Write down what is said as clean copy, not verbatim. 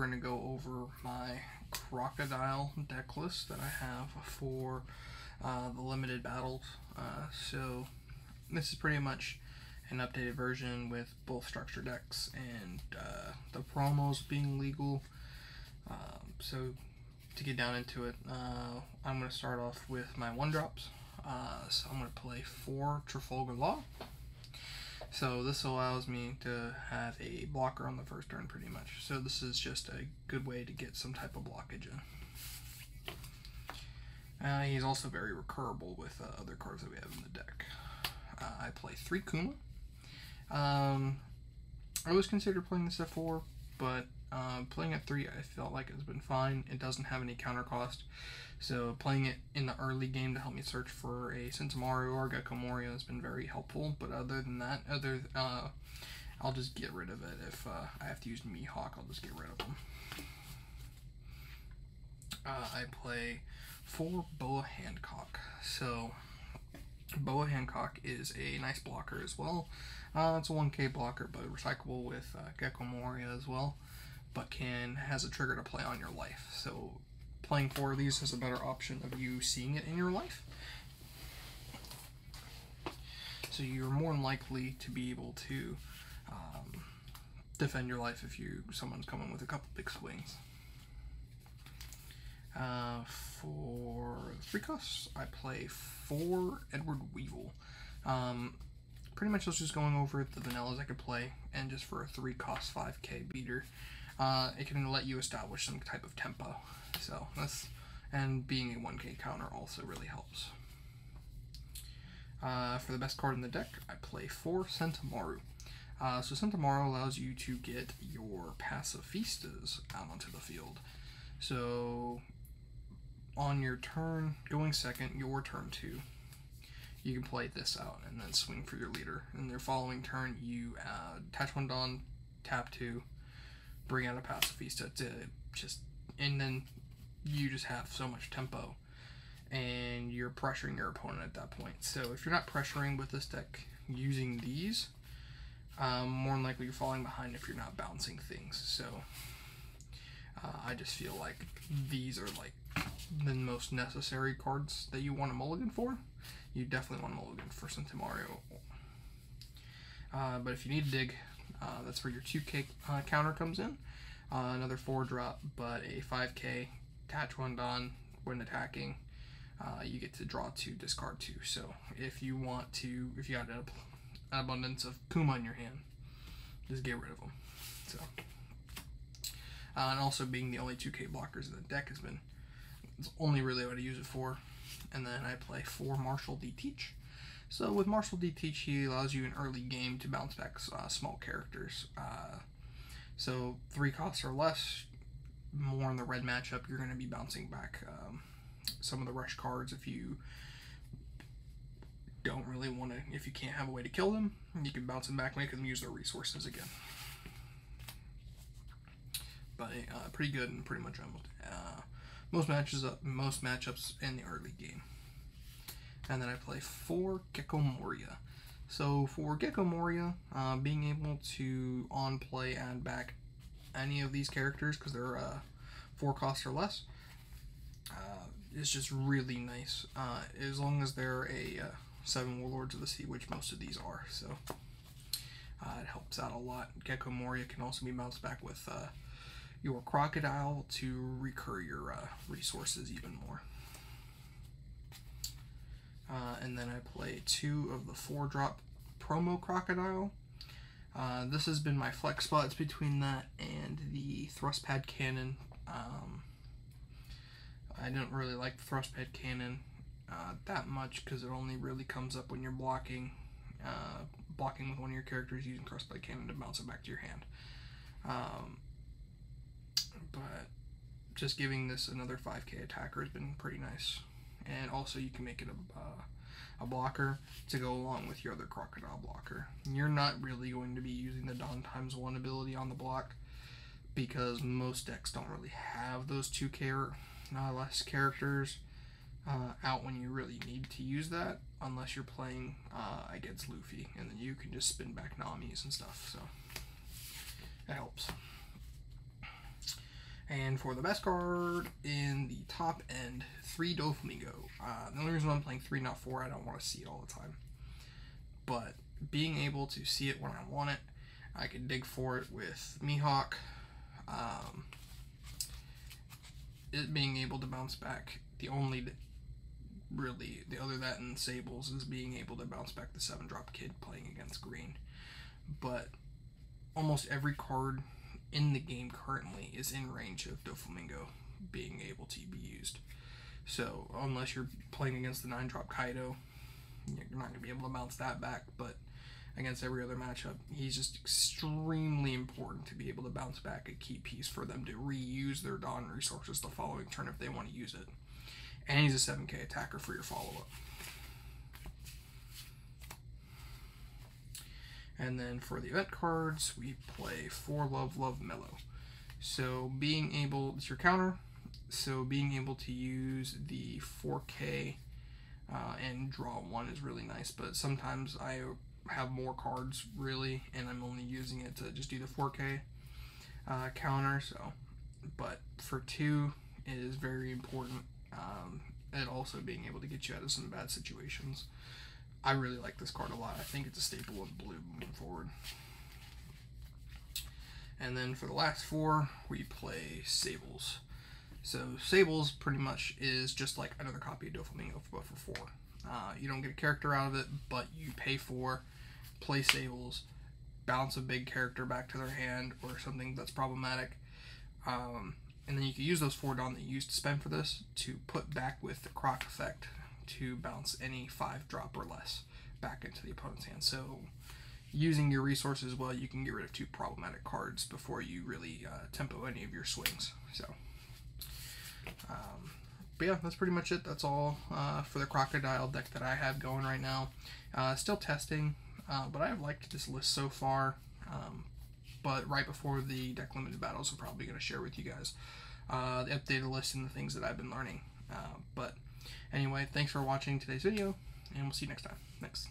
we're going to go over my Crocodile deck list that I have for the limited battles. So this is pretty much an updated version with both structure decks and the promos being legal. So to get down into it, I'm going to start off with my 1-drops. So I'm going to play 4 Trafalgar Law. So this allows me to have a blocker on the first turn pretty much. So this is just a good way to get some type of blockage in. He's also very recurable with other cards that we have in the deck. I play 3 Kuma. I was considered playing this at 4, but playing at 3 I felt like it's been fine. It doesn't have any counter cost. So playing it in the early game to help me search for a Sentamaru or Gecko Moria has been very helpful. But other than that, I'll just get rid of it. If I have to use Mihawk, I'll just get rid of them. I play 4 Boa Hancock. So Boa Hancock is a nice blocker as well. It's a 1k blocker, but recyclable with Gecko Moria as well. But has a trigger to play on your life. So playing 4 of these is a better option of you seeing it in your life. So you're more likely to be able to defend your life if someone's coming with a couple big swings. For 3 costs, I play 4 Edward Weevil. Pretty much I was just going over the vanillas I could play, and just for a 3 cost 5k beater, it can let you establish some type of tempo. So and being a 1k counter also really helps. For the best card in the deck, I play 4 Sentamaru. So Sentamaru allows you to get your pacifistas out onto the field. So on your turn, going second, your turn 2, you can play this out and then swing for your leader. And their following turn, you attach 1 Dawn, tap 2, bring out a pacifista and then you just have so much tempo, and you're pressuring your opponent at that point. So if you're not pressuring with this deck using these, more than likely you're falling behind if you're not bouncing things. So I just feel like these are like the most necessary cards that you want a mulligan for. You definitely want a mulligan for Sentamaru. But if you need to dig, that's where your 2k counter comes in. Another 4-drop, but a 5k, attach 1 Dawn. When attacking, you get to draw 2, discard 2. So if you got an abundance of Kuma in your hand, just get rid of them. So, and also being the only 2k blockers in the deck it's only really what I use it for. And then I play 4 Marshall D. Teach. So with Marshall D. Teach, he allows you in early game to bounce back small characters. So 3 costs or less, more in the red matchup, you're going to be bouncing back some of the rush cards if you don't really want to. If you can't have a way to kill them, you can bounce them back, make them use their resources again. But pretty good and pretty much almost most matchups in the early game. And then I play 4 Gecko Moria. So for Gecko Moria, being able to on play add back any of these characters because they're 4 costs or less is just really nice. As long as they're a 7 Warlords of the Sea, which most of these are. So it helps out a lot. Gecko Moria can also be bounced back with your Crocodile to recur your resources even more. And then I play 2 of the 4-drop promo Crocodile. This has been my flex spot. It's between that and the thrust pad cannon. I don't really like the thrust pad cannon that much because it only really comes up when you're blocking with one of your characters using thrust pad cannon to bounce it back to your hand. But just giving this another 5k attacker has been pretty nice. And also you can make it a blocker to go along with your other Crocodile blocker. You're not really going to be using the Dawn ×1 ability on the block because most decks don't really have those 2k or less characters out when you really need to use that, unless you're playing against Luffy, and then you can just spin back Namis and stuff, so that helps. And for the best card in the top end, 3 Doflamingo. The only reason I'm playing 3, not 4, I don't want to see it all the time. But being able to see it when I want it, I can dig for it with Mihawk. It being able to bounce back, the other that and Sables is being able to bounce back the 7-drop kid playing against green. But almost every card in the game currently is in range of Doflamingo being able to be used. So unless you're playing against the 9-drop Kaido, you're not going to be able to bounce that back, but against every other matchup, he's just extremely important to be able to bounce back a key piece for them to reuse their Dawn resources the following turn if they want to use it. And he's a 7k attacker for your follow-up. And then for the event cards, we play 4 Love Love Mellow. So being able, it's your counter, so being able to use the 4k and draw 1 is really nice, but sometimes I have more cards really, and I'm only using it to just do the 4k counter. So, but for 2, it is very important, and also being able to get you out of some bad situations. I really like this card a lot. I think it's a staple of blue moving forward. And then for the last 4, we play Sables. So Sables pretty much is just like another copy of Doflamingo, but for 4. You don't get a character out of it, but you pay 4, play Sables, bounce a big character back to their hand or something that's problematic. And then you can use those 4 Dawn that you used to spend for this to put back with the Croc effect to bounce any 5-drop or less back into the opponent's hand. So using your resources well, you can get rid of 2 problematic cards before you really tempo any of your swings. So, but yeah, that's pretty much it. That's all for the Crocodile deck that I have going right now. Still testing, but I have liked this list so far. But right before the deck limited battles, I'm probably going to share with you guys the updated list and the things that I've been learning. But anyway, thanks for watching today's video, and we'll see you next time. Thanks.